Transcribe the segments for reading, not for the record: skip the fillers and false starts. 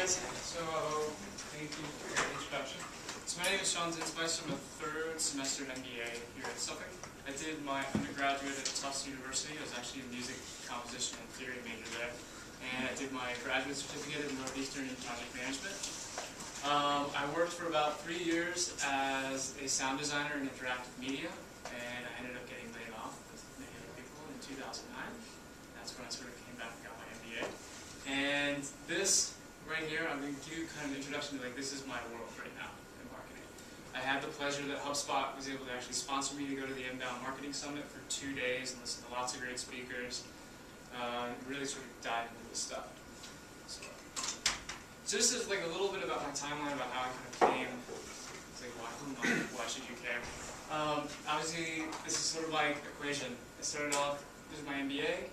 guys. So, thank you for your introduction. So my name is Zinsmeister. I'm a third semester MBA here at Suffolk. I did my undergraduate at Tufts University. I was actually a music composition and theory major there. And I did my graduate certificate in Northeastern in project management. I worked for about 3 years as a sound designer in interactive media, and I ended up getting laid off with many other people in 2009. That's when I sort of came back and got my MBA. And this right here, I'm going to give you kind of an introduction to this is my world right now in marketing. I had the pleasure that HubSpot was able to actually sponsor me to go to the Inbound Marketing Summit for 2 days and listen to lots of great speakers. Really sort of dive into this stuff. So this is a little bit about my timeline about how I kind of came. It's why should you care? Obviously, this is sort of my equation. I started off, this is my MBA,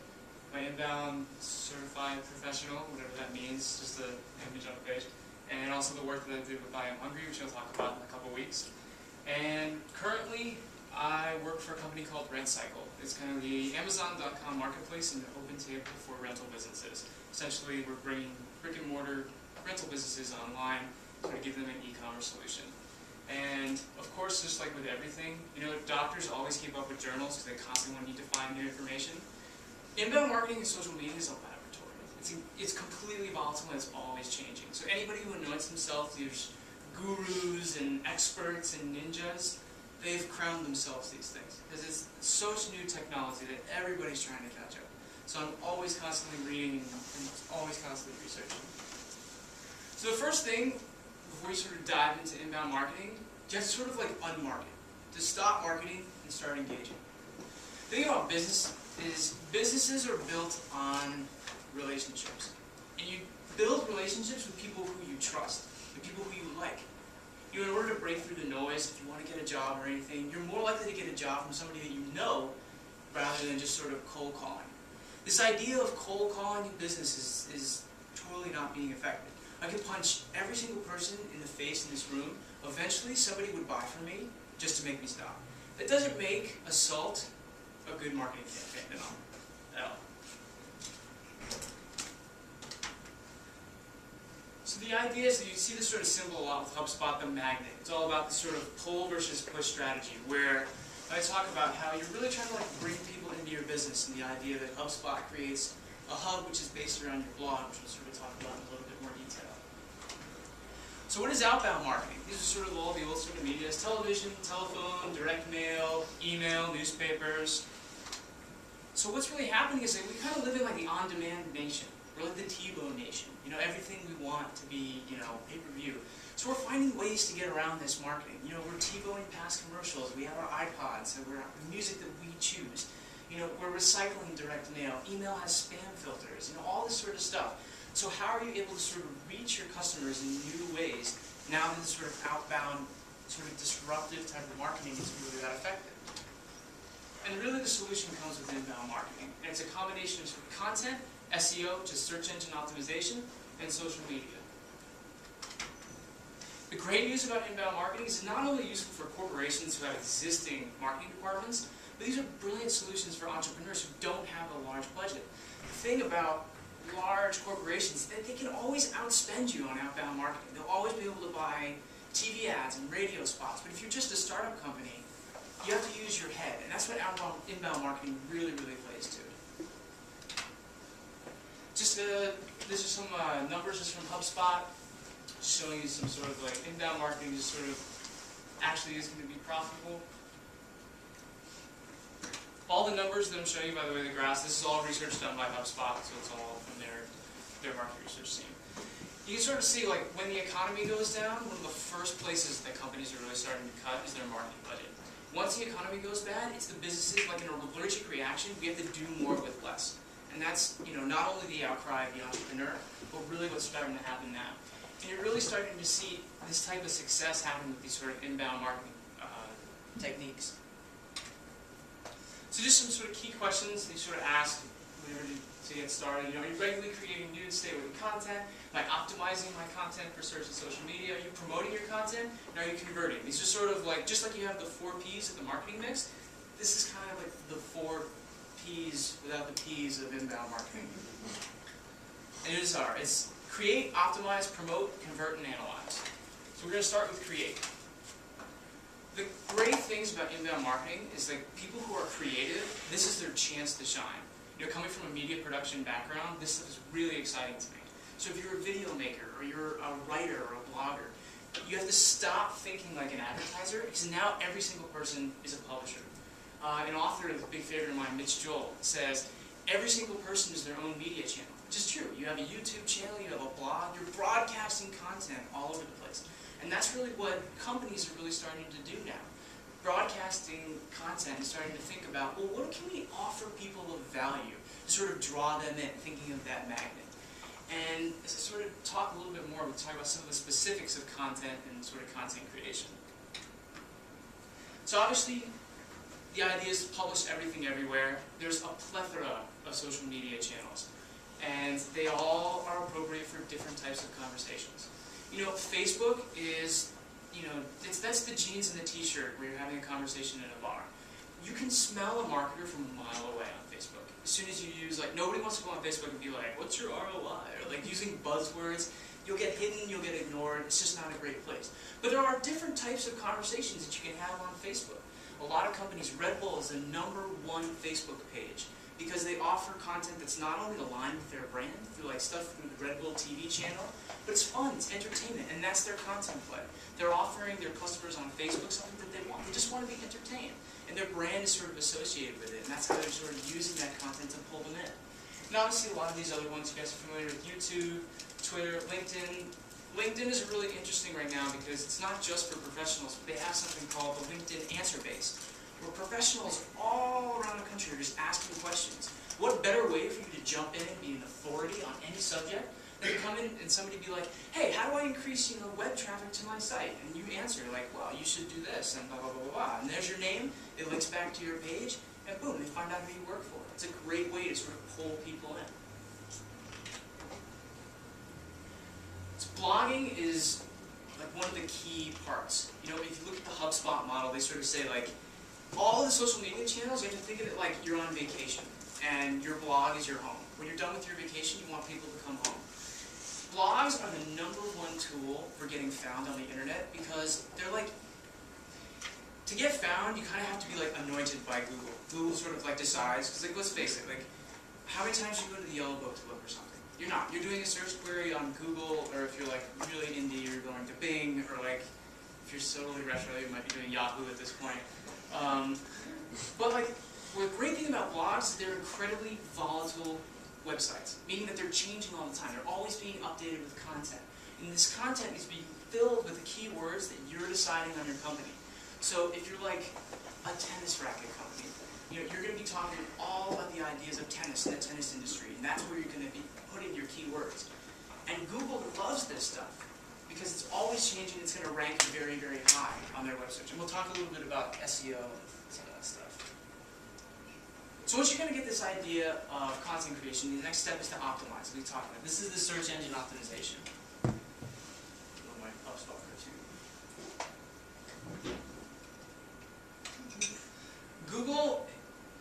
my Inbound Certified Professional, whatever that means, just the image on the page, and also the work that I did with I Am Hungry, which I'll talk about in a couple weeks. And currently, I work for a company called RentCycle. It's kind of the Amazon.com marketplace and the open table for rental businesses. Essentially, we're bringing brick-and-mortar rental businesses online to give them an e-commerce solution. And of course, just like with everything, doctors always keep up with journals because they constantly need to find new information. Inbound marketing and social media is a laboratory. It's completely volatile and it's always changing. So anybody who anoints themselves these gurus and experts and ninjas, they've crowned themselves these things because it's such new technology that everybody's trying to catch up. So I'm always constantly reading and always constantly researching. So the first thing, before you sort of dive into inbound marketing, just sort of unmarket. Just stop marketing and start engaging. The thing about business is businesses are built on relationships. And you build relationships with people who you trust, with people who you like. In order to break through the noise, if you want to get a job or anything, you're more likely to get a job from somebody that you know rather than just sort of cold calling. This idea of cold calling in business is totally not being effective. I could punch every single person in the face in this room. Eventually, somebody would buy from me just to make me stop. That doesn't make assault a good marketing campaign at all. So the idea is that you see this sort of symbol a lot with HubSpot, the magnet. It's all about the sort of pull versus push strategy, where I talk about how you're really trying to bring people into your business, and the idea that HubSpot creates a hub which is based around your blog, which we'll sort of talk about in a little bit more detail. So what is outbound marketing? These are sort of all the old sort of media. It's television, telephone, direct mail, email, newspapers. So what's really happening is that we kind of live in the on-demand nation. We're like the T-bone nation. Everything we want to be, pay-per-view. So we're finding ways to get around this marketing. We're T-boning past commercials. We have our iPods, and we're the music that we choose. We're recycling direct mail. Email has spam filters. All this sort of stuff. So how are you able to sort of reach your customers in new ways now that this sort of outbound, sort of disruptive type of marketing is really that effective? And really the solution comes with inbound marketing. And it's a combination of content, SEO, just search engine optimization, and social media. The great news about inbound marketing is it's not only useful for corporations who have existing marketing departments, but these are brilliant solutions for entrepreneurs who don't have a large budget. The thing about large corporations, they can always outspend you on outbound marketing. They'll always be able to buy TV ads and radio spots. But if you're just a startup company, you have to use your head. And that's what inbound marketing really, really plays to. These are some numbers just from HubSpot, showing you some sort of inbound marketing just sort of actually is going to be profitable. All the numbers that I'm showing you, by the way, the graphs, this is all research done by HubSpot, so it's all from their market research team. You can sort of see, when the economy goes down, one of the first places that companies are really starting to cut is their marketing budget. Once the economy goes bad, it's the businesses, in an allergic reaction, we have to do more with less. And that's, not only the outcry of the entrepreneur, but really what's starting to happen now. And you're really starting to see this type of success happen with these sort of inbound marketing techniques. So just some sort of key questions that you sort of ask to get started. Are you regularly creating new and stay-with content? Am I optimizing my content for search and social media? Are you promoting your content? And are you converting? These are sort of just like you have the 4 Ps of the marketing mix, this is kind of like the 4 Ps without the Ps of inbound marketing. And it's Create, optimize, promote, convert, and analyze. So we're going to start with create. The great things about inbound marketing is like people who are creative, this is their chance to shine. You know, coming from a media production background, this stuff is really exciting to me. So if you're a video maker, or you're a writer, or a blogger, you have to stop thinking like an advertiser, because now every single person is a publisher. An author, a big favorite of mine, Mitch Joel, says, every single person is their own media channel. Which is true. You have a YouTube channel, you have a blog, you're broadcasting content all over the place. And that's really what companies are really starting to do now. Broadcasting content and starting to think about, well, what can we offer people of value to sort of draw them in, thinking of that magnet. And as I sort of talk a little bit more, we'll talk about some of the specifics of content and sort of content creation. So obviously, the idea is to publish everything everywhere. There's a plethora of social media channels, and they all are appropriate for different types of conversations. You know, Facebook is, you know, that's the jeans and the t-shirt where you're having a conversation in a bar. You can smell a marketer from a mile away on Facebook. As soon as you use, like, nobody wants to go on Facebook and be like, what's your ROI? Or like using buzzwords. You'll get hidden, you'll get ignored. It's just not a great place. But there are different types of conversations that you can have on Facebook. A lot of companies, Red Bull is the #1 Facebook page because they offer content that's not only aligned with their brand, through like stuff through the Red Bull TV channel, but it's fun, it's entertainment, and that's their content play. They're offering their customers on Facebook something that they want. They just want to be entertained. And their brand is sort of associated with it, and that's how they're sort of using that content to pull them in. And obviously a lot of these other ones, you guys are familiar with YouTube, Twitter, LinkedIn. LinkedIn is really interesting right now because it's not just for professionals, but they have something called the LinkedIn Answer Base, where professionals all around the country are just asking questions. What better way for you to jump in and be an authority on any subject than to come in and somebody be like, hey, how do I increase, you know, web traffic to my site? And you answer like, well, you should do this, and blah, blah, blah, blah. And there's your name, it links back to your page, and boom, they find out who you work for. It's a great way to sort of pull people in. So blogging is like one of the key parts. You know, if you look at the HubSpot model, they sort of say like, all of the social media channels, you have to think of it like you're on vacation, and your blog is your home. When you're done with your vacation, you want people to come home. Blogs are the #1 tool for getting found on the internet because they're like, to get found, you kind of have to be like anointed by Google. Google sort of like decides, because like, let's face it, like, how many times do you go to the Yellow Book to look for something? You're not. You're doing a search query on Google, or if you're like really indie, you're going to Bing, or like, if you're totally retro, you might be doing Yahoo at this point. But like, the great thing about blogs is they're incredibly volatile websites, meaning that they're changing all the time. They're always being updated with content. And this content is being filled with the keywords that you're deciding on your company. So if you're like a tennis racket company, you know, you're going to be talking all about the ideas of tennis and the tennis industry, and that's where you're going to be putting your keywords. And Google loves this stuff because it's always changing. It's going to rank very, very high on their web search. And we'll talk a little bit about SEO and some of that stuff. So once you kind of get this idea of content creation, the next step is to optimize. We talked about this is the search engine optimization. My HubSpot too. Google,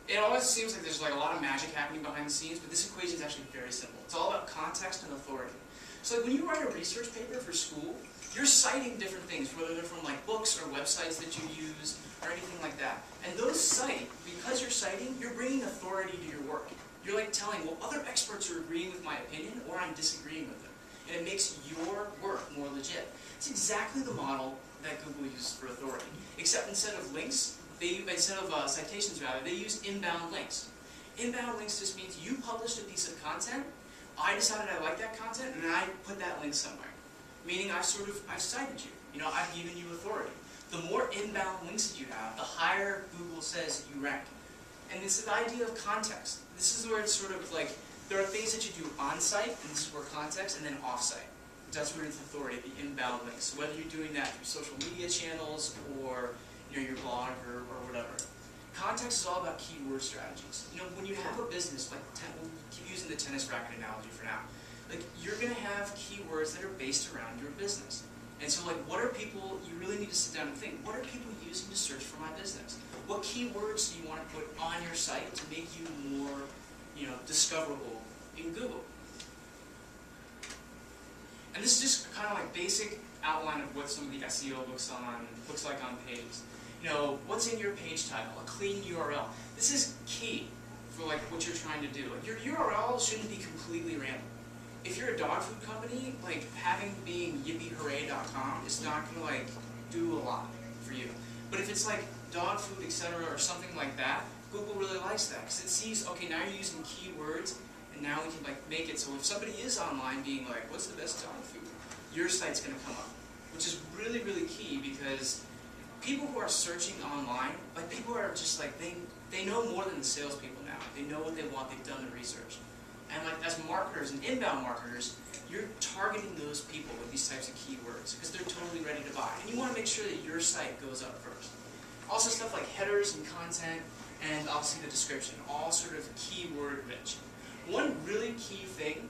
it always seems like there's like a lot of magic happening behind the scenes, but this equation is actually very simple. It's all about context and authority. So like when you write a research paper for school, you're citing different things, whether they're from like books or websites that you use or anything like that. And those cite, because you're citing, you're bringing authority to your work. You're like telling, well, other experts are agreeing with my opinion or I'm disagreeing with them. And it makes your work more legit. It's exactly the model that Google uses for authority. Except instead of links, instead of citations rather, they use inbound links. Inbound links just means you published a piece of content, I decided I like that content, and I put that link somewhere. Meaning I've cited you. You know, I've given you authority. The more inbound links that you have, the higher Google says you rank. And this is the idea of context. This is where it's sort of like, there are things that you do on-site, and this is where context, and then off-site. That's where it's authority, the inbound links. So whether you're doing that through social media channels or your blog or whatever. Context is all about keyword strategies. You know, when you have a business, like we'll keep using the tennis racket analogy for now, like you're going to have keywords that are based around your business. And so like what are people, you really need to sit down and think, what are people using to search for my business? What keywords do you want to put on your site to make you more, discoverable in Google? And this is just kind of like basic outline of what some of the SEO looks like on pages. You know, what's in your page title, a clean URL. This is key for like what you're trying to do. Like, your URL shouldn't be completely random. If you're a dog food company, like having being yippieehooray.com is not going to like do a lot for you. But if it's like dog food, etc., or something like that, Google really likes that because it sees, okay, now you're using keywords, and now we can like make it so if somebody is online being like, what's the best dog food, your site's going to come up, which is really, really key because people who are searching online, like people are just like, they know more than the salespeople now. They know what they want, they've done the research. And like as marketers and inbound marketers, you're targeting those people with these types of keywords because they're totally ready to buy. And you want to make sure that your site goes up first. Also stuff like headers and content, and obviously the description, all sort of keyword rich. One really key thing,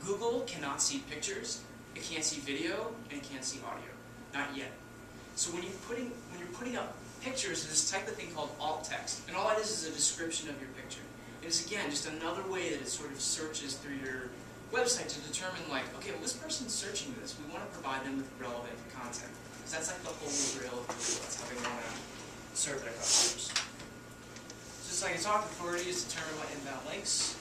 Google cannot see pictures, it can't see video, and it can't see audio. Not yet. So when you're putting up pictures, there's this type of thing called alt text, and all that is a description of your picture. It is again just another way that it sort of searches through your website to determine like, okay, well this person's searching this, we want to provide them with relevant content. Because that's like the holy grail of Google, that's how they want to serve their customers. So just like I talked before, it is determine what inbound links.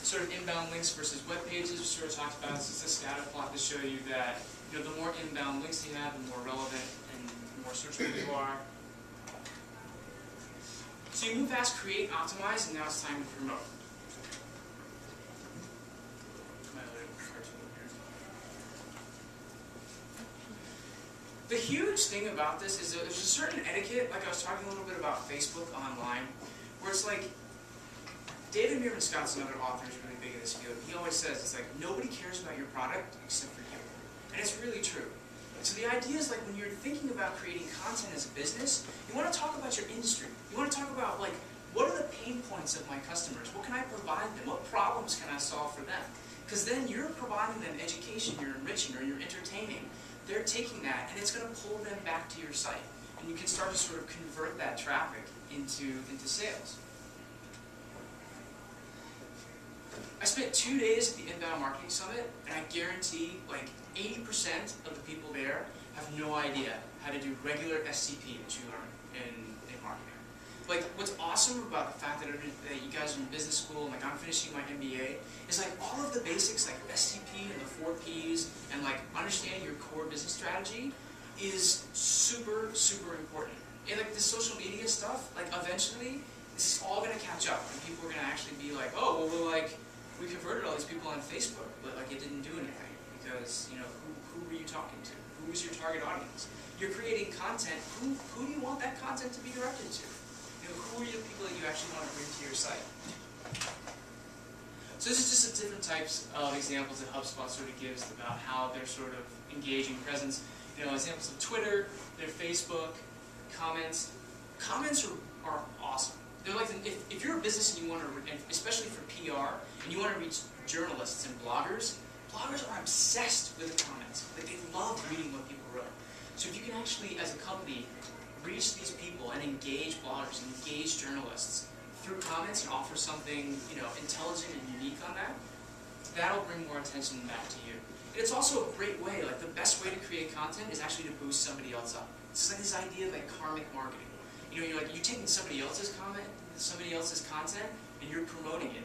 Sort of inbound links versus web pages, we sort of talked about. This is a scatter plot to show you that the more inbound links you have, the more relevant and more searchable you are. So you move fast, create, optimize, and now it's time to promote. The huge thing about this is that there's a certain etiquette, like I was talking a little bit about Facebook online, where it's like, David Meerman Scott's another author who's really big in this field. He always says, it's like, nobody cares about your product except for you. And it's really true. So the idea is like when you're thinking about creating content as a business, you want to talk about your industry. You want to talk about like, what are the pain points of my customers? What can I provide them? What problems can I solve for them? Because then you're providing them education, you're enriching, or you're entertaining. They're taking that and it's going to pull them back to your site. And you can start to sort of convert that traffic into sales. I spent 2 days at the Inbound Marketing Summit, and I guarantee like 80% of the people there have no idea how to do regular SCP that you learn in marketing. Like, what's awesome about the fact that you guys are in business school, and like I'm finishing my MBA, is like all of the basics like SCP and the 4 Ps, and like understanding your core business strategy is super, super important. And like the social media stuff, like eventually, this is all going to catch up, and people are going to actually be like, oh, well, we converted all these people on Facebook, but like it didn't do anything because who were you talking to? Who was your target audience? You're creating content. Who do you want that content to be directed to? Who are the people that you actually want to bring to your site? So this is just different types of examples that HubSpot sort of gives about how they're sort of engaging presence. Examples of Twitter, their Facebook, comments. Comments are awesome. They're like, if you're a business and you want to, especially for PR, and you want to reach journalists and bloggers are obsessed with the comments. Like they love reading what people wrote. So if you can actually, as a company, reach these people and engage bloggers and engage journalists through comments and offer something, intelligent and unique on that, that'll bring more attention back to you. And it's also a great way, like the best way to create content is actually to boost somebody else up. It's like this idea of like karmic marketing. You're taking somebody else's content, and you're promoting it.